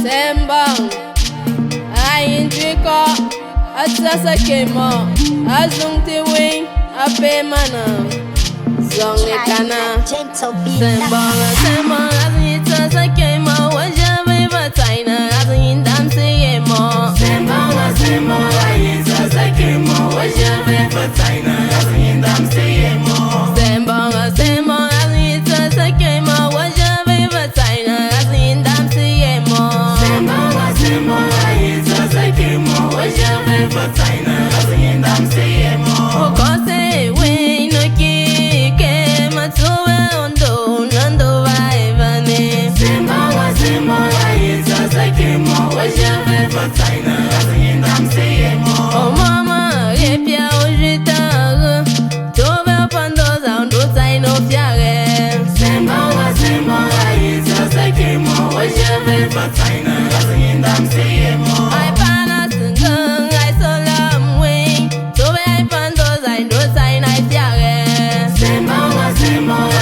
Sembong, ayin triko, atsasa kemo, azung tiwing, ape mana, zong ekana. Gento B. Sembong, sembong, azung atsasa kemo, wajave bataina, azung dam seyemo. Sembong, sembong, ayin atsasa kemo, wajave bataina, azung dam seyemo. Sembong, sembong, azung atsasa kemo, wajave bataina, azung dam seyemo. Sembong, ayin atsasa kemo, wajave bataina, azung dam seyemo. Okose we no ki ke matsuwe ondo nando vaivane. Sembong, ayin atsasa kemo, wajave bataina, azung dam seyemo. Oh mama repia ojita tove pando zando zai no fiare. Sembong, ayin atsasa kemo, wajave bataina, azung dam seyemo. Ai pana sungung ai solam wing tove ai pando zai no zai na fiare. Sembong,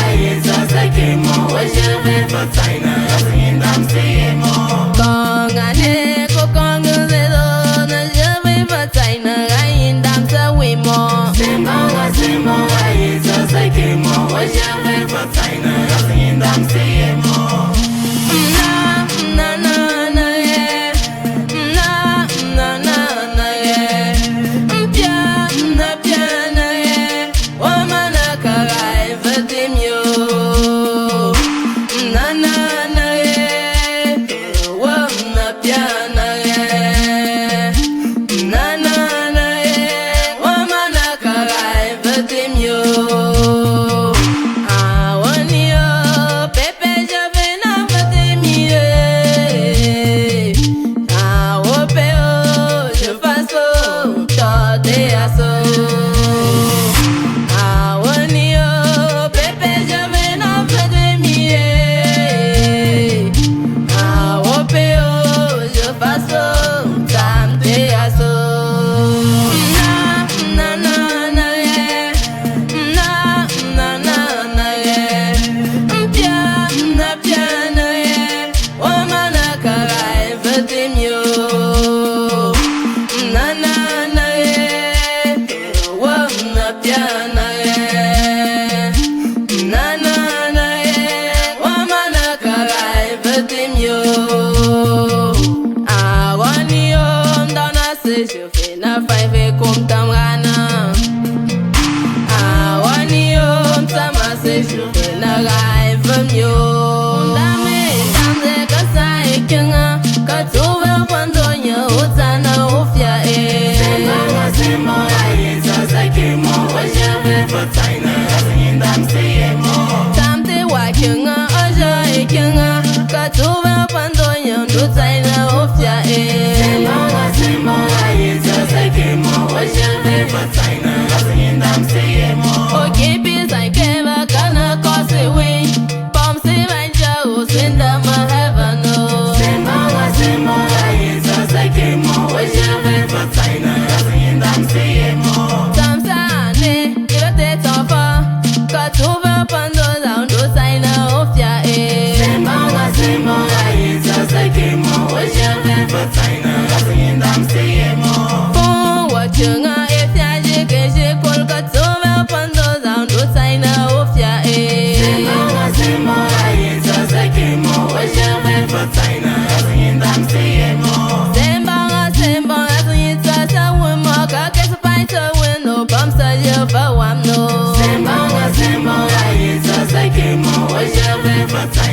ayin atsasa kemo, wajave bataina, azung dam seyemo. Kong ane ko kong zedo na jave batai na ai ndam sa we mo. Sembong, ayin atsasa kemo, wajave bataina, azung dam seyemo. Na na na ye, na na ye, pia na ye, o mana karai vatim yo. Na ye, o na pia na ye, na ye, o mana karai vatim yo. Awani yo, pepe jave na vatim ye. Awope o, je faso, tade aso. Awani yo, pepe jave na vatim ye. Awope o, je faso, tade aso. Na ye, na ye, pia na ye, o mana karai vatim yo. Na ye, o na pia na ye. Na ye, o mana karai vatim yo. Awani yo, mdana se shofe na faive kum tamgana. Awani yo, mtama se shofe na raivem yo. Ndame ndamze kasa ekenga, katuwe pandonya utana ufya e. Sembong, ayin atsasa kemo, wajave bataina, azung dam seyemo. Tamte wakenga, aja ekenga, katuwe pandonya utana ufya e. Sembong, ayin atsasa kemo, wajave bataina, azung dam seyemo. Okipi saikeva kana kose we, pomsi vanja usinda mahavano. Sembong, ayin atsasa kemo, wajave bataina, azung dam seyemo. Tamsane, ibate tofa, katuva pando zaundo saina ofya e. Sembong, ayin atsasa kemo, wajave bataina, azung dam seyemo. Fon wachunga efya jikeje kol katuva pando zaundo saina ofya e. Sembong, ayin atsasa kemo, wajave bataina, azung dam seyemo. Sembong, azuyita sa wimo, kakesa paita wino, pamsa yova wamno. Sembong, ayin atsasa kemo, wajave bataina.